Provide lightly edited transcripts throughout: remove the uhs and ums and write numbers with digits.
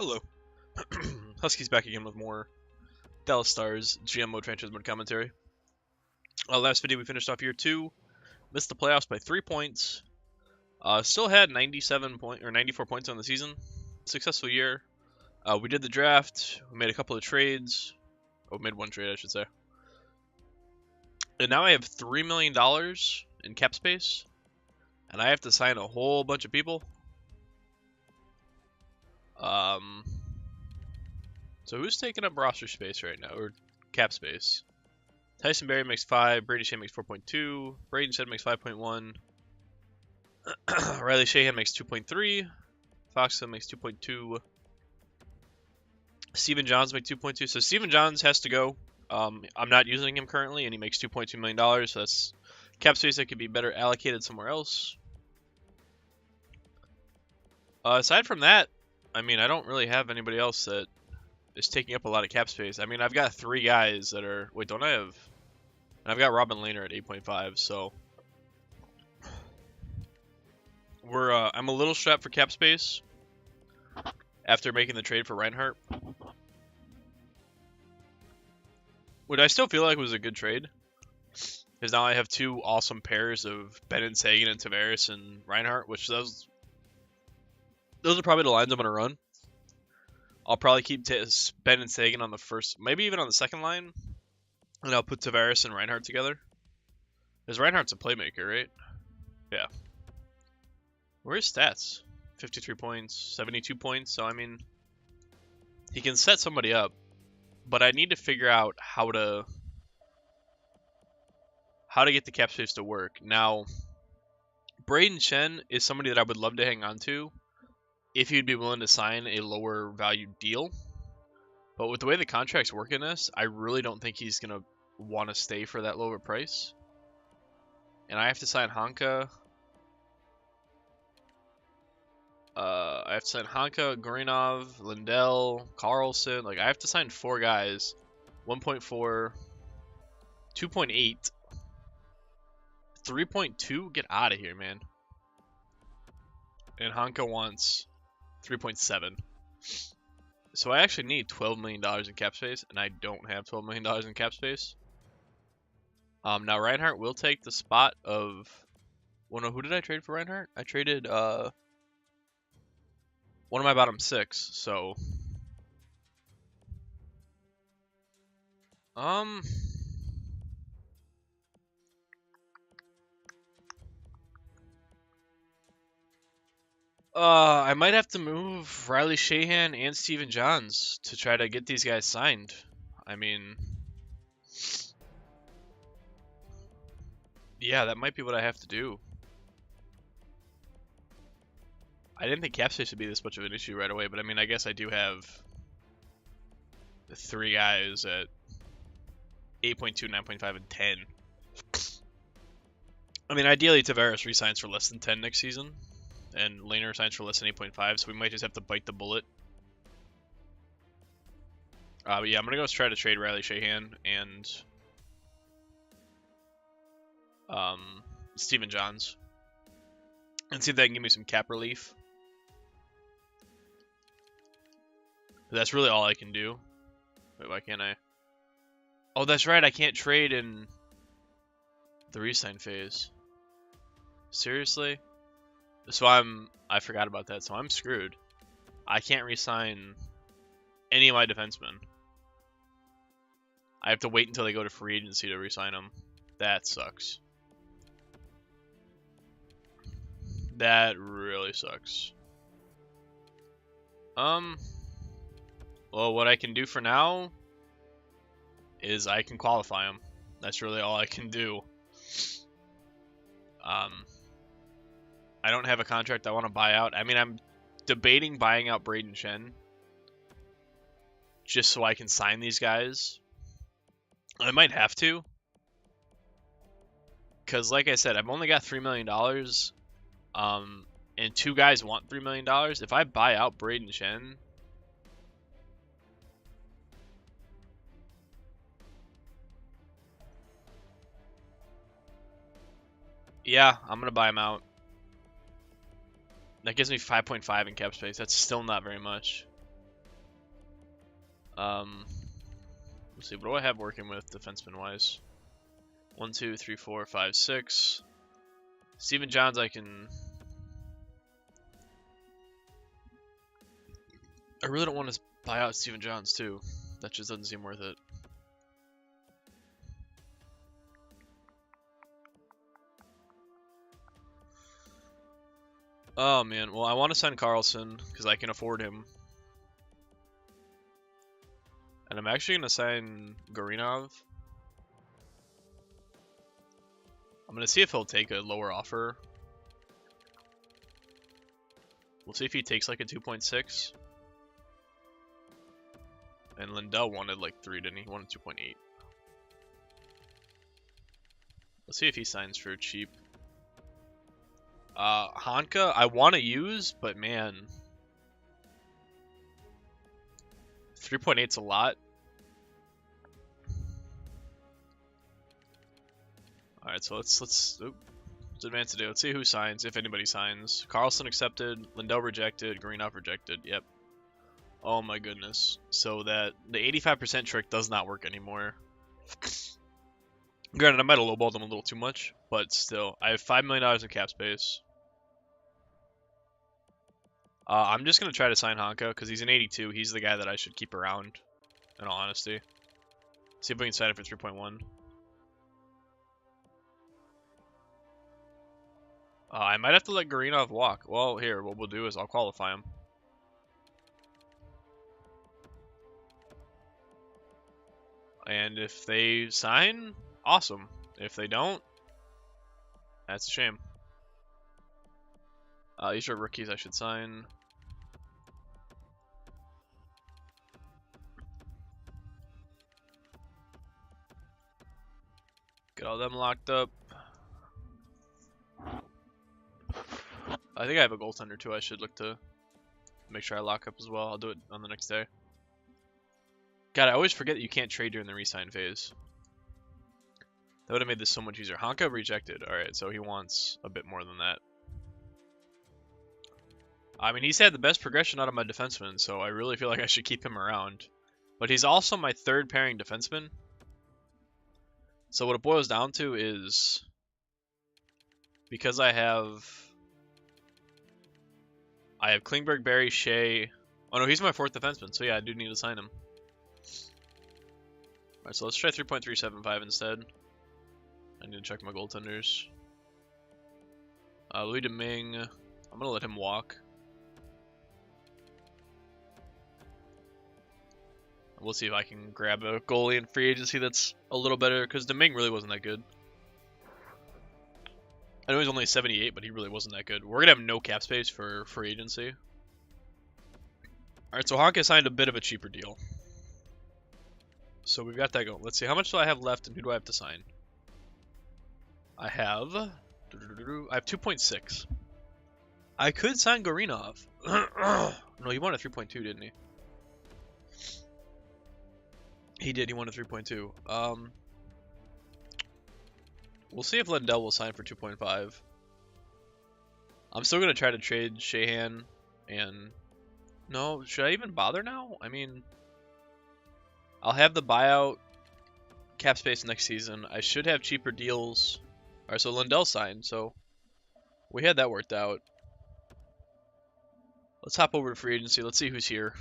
Hello. Huskies back again with more Dallas Stars GM mode franchise mode commentary. Last video we finished off year 2, missed the playoffs by 3 points. Still had 94 points on the season. Successful year. We did the draft. We made a couple of trades. Oh, made one trade, I should say. And now I have $3 million in cap space, and I have to sign a whole bunch of people. So who's taking up roster space right now, or cap space? Tyson Barrie makes 5, Brady Shea makes 4.2, Braden Shed makes 5.1, Riley Shahan makes 2.3, Foxton makes 2.2, Steven Johns makes 2.2. So Steven Johns has to go. I'm not using him currently, and he makes $2.2 million, so that's cap space that could be better allocated somewhere else. Aside from that, I mean, I don't really have anybody else that is taking up a lot of cap space. I mean, I've got 3 guys that are... Wait, don't I have... I've got Robin Lehner at 8.5, so... I'm a little strapped for cap space after making the trade for Reinhart. Which I still feel like was a good trade. Because now I have 2 awesome pairs of Ben Sagan and Tavares and Reinhart, which those are probably the lines I'm going to run. I'll probably keep Ben and Sagan on the first, maybe even on the second line. And I'll put Tavares and Reinhart together. Because Reinhart's a playmaker, right? Yeah. Where's stats? 53 points, 72 points. So, I mean, he can set somebody up. But I need to figure out how to get the cap space to work. Now, Braden Shen is somebody that I would love to hang on to if he'd be willing to sign a lower value deal. But with the way the contracts work in this, I really don't think he's going to want to stay for that lower price. And I have to sign Hanka. I have to sign Hanka, Gorinov, Lindell, Carlson. Like, I have to sign 4 guys. 1.4, 2.8, 3.2. Get out of here, man. And Hanka wants 3.7. So I actually need $12 million in cap space, and I don't have $12 million in cap space. Now Reinhart will take the spot of... Well, no, who did I trade for Reinhart? I traded one of my bottom 6, so... I might have to move Riley Shahan and Steven Johns to try to get these guys signed. I mean... Yeah, that might be what I have to do. I didn't think cap space would be this much of an issue right away, but I mean, I guess I do have the 3 guys at 8.2, 9.5, and 10. I mean, ideally, Tavares resigns for less than 10 next season, and Lehner signs for less than 8.5, so we might just have to bite the bullet. But yeah, I'm going to go try to trade Riley Shahan and Steven Johns and see if they can give me some cap relief. That's really all I can do. Wait, why can't I? Oh, that's right, I can't trade in the re-sign phase. Seriously? So I forgot about that, so I'm screwed. I can't re-sign any of my defensemen. I have to wait until they go to free agency to re-sign them. That sucks. That really sucks. Well, what I can do for now is I can qualify them. That's really all I can do. I don't have a contract I want to buy out. I mean, I'm debating buying out Braden Shen just so I can sign these guys. I might have to. Because, like I said, I've only got $3 million. And 2 guys want $3 million. If I buy out Braden Shen... Yeah, I'm going to buy him out. That gives me 5.5 in cap space. That's still not very much. Let's see. What do I have working with defenseman wise? 1, 2, 3, 4, 5, 6. Steven Johns, I really don't want to buy out Steven Johns too. That just doesn't seem worth it. Oh man, well I want to sign Carlson because I can afford him. And I'm actually going to sign Gorinov. I'm going to see if he'll take a lower offer. We'll see if he takes like a 2.6. And Lindell wanted like 3, didn't he? He wanted 2.8. Let's see if he signs for cheap. Honka, I want to use, but man, 3.8's a lot. All right, so let's advance today. Let's see who signs, if anybody signs. Carlson accepted, Lindell rejected, Greenhoff rejected. Yep. Oh my goodness. So that the 85% trick does not work anymore. Granted, I might have lowballed them a little too much, but still, I have $5 million in cap space. I'm just gonna try to sign Honka because he's an 82. He's the guy that I should keep around, in all honesty. See if we can sign it for 3.1. I might have to let Gorinov walk. Well, here, what we'll do is I'll qualify him. And if they sign, awesome. If they don't, that's a shame. These are rookies I should sign. Get all them locked up. I think I have a goaltender too. I should look to make sure I lock up as well. I'll do it on the next day. God, I always forget that you can't trade during the re-sign phase. That would have made this so much easier. Honka rejected. Alright, so he wants a bit more than that. I mean, he's had the best progression out of my defenseman, so I really feel like I should keep him around. But he's also my third pairing defenseman. So what it boils down to is, because I have Klingberg, Barry, Shea. Oh no, he's my fourth defenseman, so yeah, I do need to sign him. Alright, so let's try 3.375 instead. I need to check my goaltenders. Louis Domingue, I'm gonna let him walk. We'll see if I can grab a goalie in free agency that's a little better, because Domingue really wasn't that good. I know he's only 78, but he really wasn't that good. We're going to have no cap space for free agency. Alright, so Honka signed a bit of a cheaper deal. So we've got that going. Let's see, how much do I have left and who do I have to sign? I have 2.6. I could sign Gorinov. No, he wanted 3.2, didn't he? He did, he wanted 3.2. We'll see if Lindell will sign for 2.5. I'm still going to try to trade Shahan and... No, should I even bother now? I mean, I'll have the buyout cap space next season. I should have cheaper deals. Alright, so Lindell signed, so we had that worked out. Let's hop over to free agency. Let's see who's here.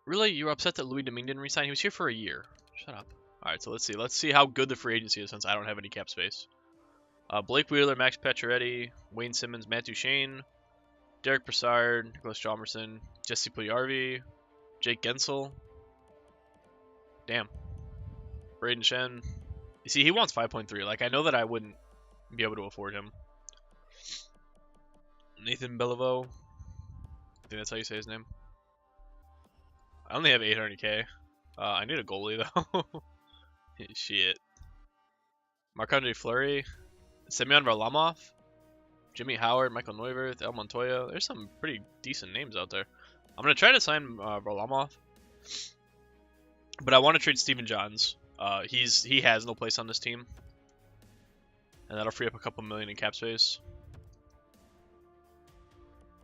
Really? You were upset that Louis Domingue didn't resign? He was here for a year. Shut up. Alright, so let's see. Let's see how good the free agency is since I don't have any cap space. Blake Wheeler, Max Pacioretty, Wayne Simmons, Matt Duchene, Derek Brassard, Nicholas Chalmerson, Jesse Puljujarvi, Jake Gensel. Damn. Braden Shen. You see, he wants 5.3. Like, I know that I wouldn't be able to afford him. Nathan Beliveau. I think that's how you say his name. I only have 800k. I need a goalie, though. Shit. Marc-Andre Fleury. Semyon Varlamov. Jimmy Howard, Michael Neuwirth, El Montoya. There's some pretty decent names out there. I'm going to try to sign Varlamov. But I want to trade Steven Johns. He has no place on this team. And that'll free up a couple million in cap space.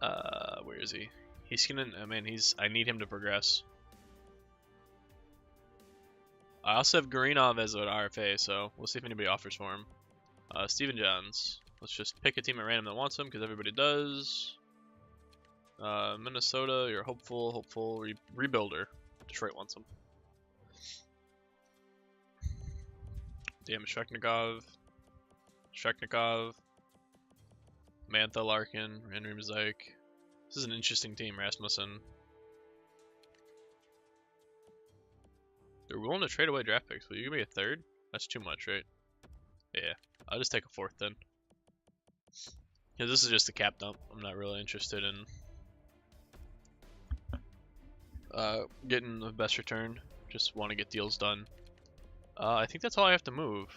Where is he? He's gonna. I mean, I need him to progress. I also have Gurinov as an RFA, so we'll see if anybody offers for him. Steven Johns. Let's just pick a team at random that wants him, because everybody does. Minnesota, you're hopeful, rebuilder. Detroit wants him. Damn, Shreknikov, Mantha, Larkin, Henry Mosaic. This is an interesting team, Rasmussen. They're willing to trade away draft picks. Will you give me a third? That's too much, right? Yeah, I'll just take a fourth then. Because this is just a cap dump. I'm not really interested in getting the best return. Just want to get deals done. I think that's all I have to move.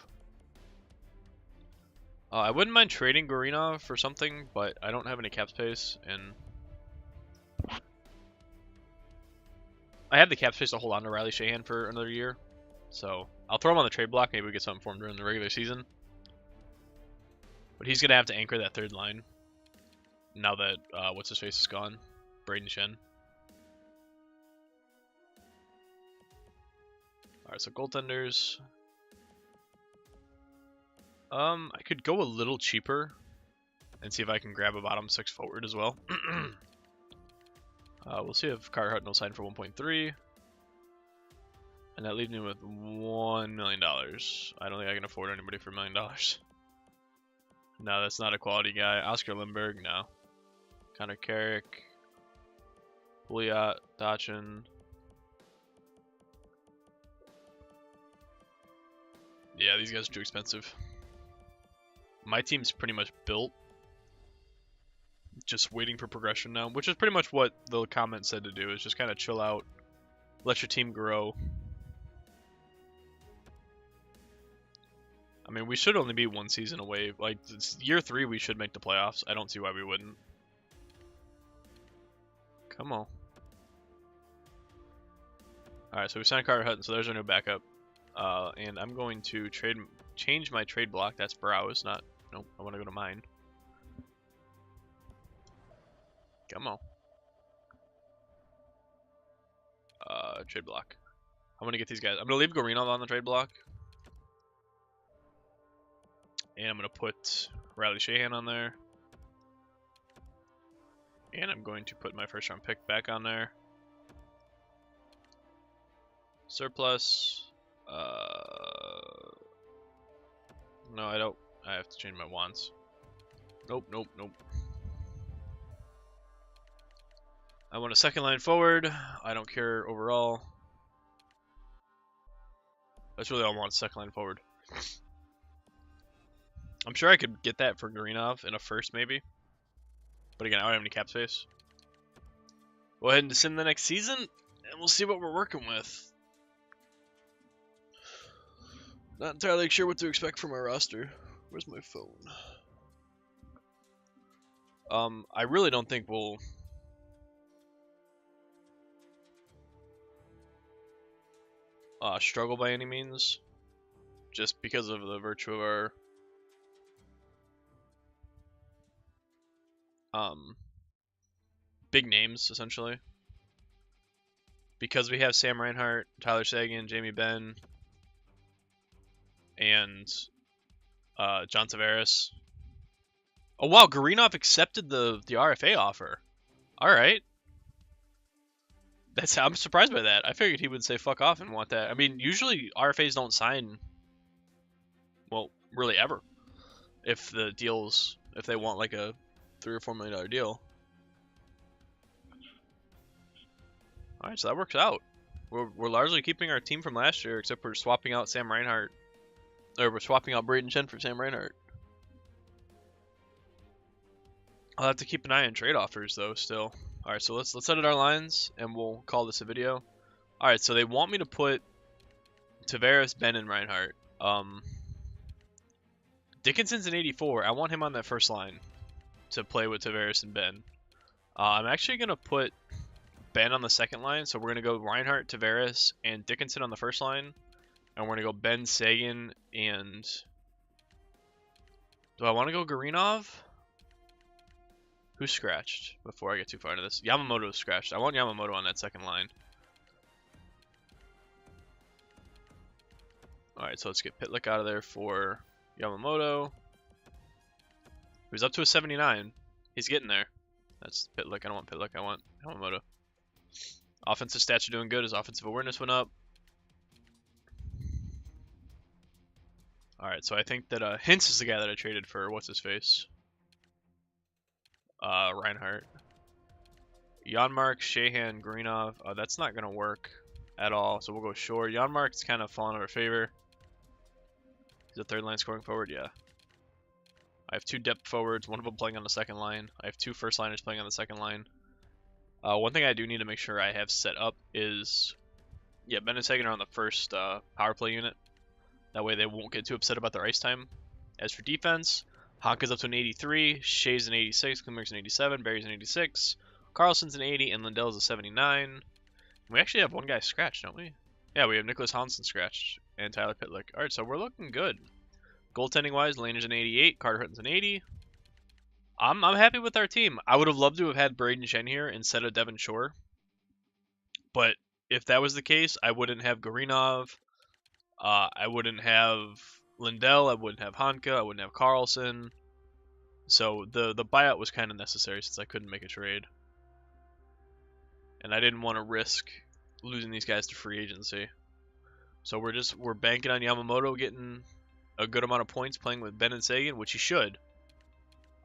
I wouldn't mind trading Gurinov for something, but I don't have any cap space, and I have the cap space to hold on to Riley Sheahan for another year. So I'll throw him on the trade block. Maybe we get something for him during the regular season. But he's gonna have to anchor that third line now that what's his face is gone, Braden Shen. All right, so goaltenders. I could go a little cheaper and see if I can grab a bottom 6 forward as well. We'll see if Carter Hutton will sign for 1.3. And that leaves me with $1 million. I don't think I can afford anybody for $1 million. No, that's not a quality guy. Oscar Lindbergh, no. Connor Carrick. Pouliot, Dachin. Yeah, these guys are too expensive. My team's pretty much built. Just waiting for progression now, which is pretty much what the comment said to do, is just kind of chill out, let your team grow. I mean, we should only be 1 season away. Like, year 3, we should make the playoffs. I don't see why we wouldn't. Come on. Alright, so we signed Carter Hutton, so there's our new backup. And I'm going to change my trade block. That's browse, not... Nope, I want to go to mine. Come on. Trade block. I'm going to get these guys. I'm going to leave Gurinov on the trade block. And I'm going to put Riley Sheahan on there. And I'm going to put my first round pick back on there. Surplus. No, I don't. I have to change my wants. Nope. I want a second line forward. I don't care overall. That's really all I want, second line forward. I'm sure I could get that for Gurinov in a first, maybe. But again, I don't have any cap space. Go ahead and descend the next season, and we'll see what we're working with. Not entirely sure what to expect from our roster. Where's my phone? I really don't think we'll... struggle by any means. Just because of the virtue of our... big names, essentially. Because we have Sam Reinhart, Tyler Seguin, Jamie Benn, and John Tavares. Oh wow, Gurinov accepted the RFA offer. Alright. I'm surprised by that. I figured he would say fuck off and want that. I mean, usually RFAs don't sign, well, really ever. If they want like a $3 or $4 million deal. Alright, so that works out. We're largely keeping our team from last year, except for swapping out Sam Reinhart. Or we're swapping out Braden Shen for Sam Reinhart. I'll have to keep an eye on trade offers though still. Alright, so let's edit our lines and we'll call this a video. Alright, so they want me to put Tavares, Ben, and Reinhart. Dickinson's an 84. I want him on that first line to play with Tavares and Ben. I'm actually going to put Ben on the second line, so we're going to go Reinhart, Tavares, and Dickinson on the first line. And we're going to go Ben, Seguin, and... Do I want to go Gurinov? Who's scratched before I get too far into this? Yamamoto's scratched. I want Yamamoto on that second line. Alright, so let's get Pitlick out of there for Yamamoto. Who's up to a 79. He's getting there. That's Pitlick. I don't want Pitlick. I want Yamamoto. Offensive stats are doing good. His offensive awareness went up. Alright, so I think that Hintz is the guy that I traded for what's-his-face? Reinhardt. Janmark, Shahan, Greenov. That's not going to work at all, so we'll go short. Janmark's kind of fallen out of favor. He's a third line scoring forward, yeah. I have 2 depth forwards, one of them playing on the second line. I have 2 first liners playing on the second line. One thing I do need to make sure I have set up is, yeah, Ben and Sagan are on the first power play unit. That way they won't get too upset about their ice time. As for defense, Honka's up to an 83, Shea's an 86, Klimmer's an 87, Barry's an 86, Carlson's an 80, and Lindell's a 79. We actually have one guy scratched, don't we? Yeah, we have Nicholas Hansen scratched and Tyler Pitlick. Alright, so we're looking good. Goaltending wise, Laner's an 88, Carter Hutton's an 80. I'm happy with our team. I would have loved to have had Braden Shen here instead of Devin Shore. But if that was the case, I wouldn't have Gorinov. I wouldn't have Lindell, I wouldn't have Honka, I wouldn't have Carlson. So the buyout was kind of necessary since I couldn't make a trade. And I didn't want to risk losing these guys to free agency. So we're banking on Yamamoto getting a good amount of points playing with Ben and Sagan, which he should.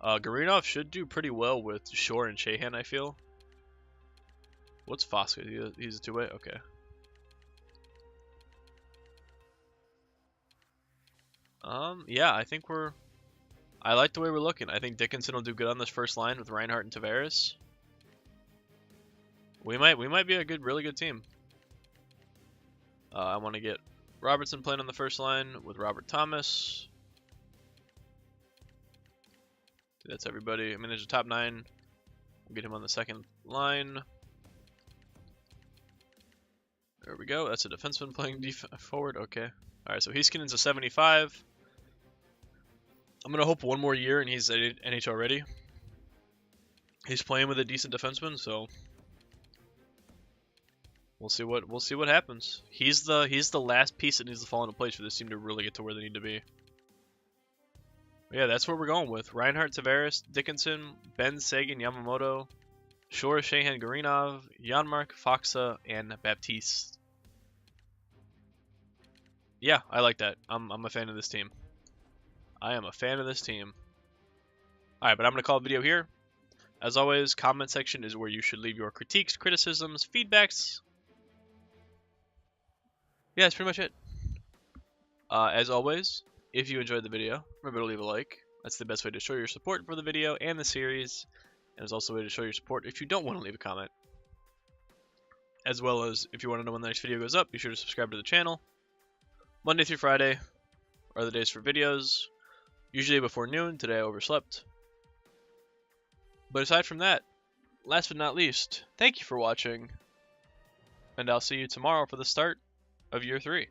Gorinov should do pretty well with Shore and Shahan, I feel. What's Foska? He's a two-way? Okay. Yeah, I think I like the way we're looking. I think Dickinson will do good on this first line with Reinhardt and Tavares. We might be a really good team. I want to get Robertson playing on the first line with Robert Thomas. That's everybody. I mean, there's a top 9. We'll get him on the second line. There we go. That's a defenseman playing forward. Okay. Alright, so Heiskanen's a 75. I'm going to hope one more year and he's NHL ready. He's playing with a decent defenseman, so we'll see what happens. He's the last piece that needs to fall into place for this team to really get to where they need to be. But yeah, that's what we're going with. Reinhardt, Tavares, Dickinson, Ben, Sagan, Yamamoto, Shore, Shahan, Gorinov, Janmark, Faksa, and Baptiste. Yeah, I like that. I'm a fan of this team. I am a fan of this team. Alright, but I'm going to call the video here. As always, comment section is where you should leave your critiques, criticisms, feedbacks. Yeah, that's pretty much it. As always, if you enjoyed the video, remember to leave a like. That's the best way to show your support for the video and the series. And it's also a way to show your support if you don't want to leave a comment. As well as, if you want to know when the next video goes up, be sure to subscribe to the channel. Monday through Friday are the days for videos. Usually before noon. Today I overslept. But aside from that, last but not least, thank you for watching. And I'll see you tomorrow for the start of year 3.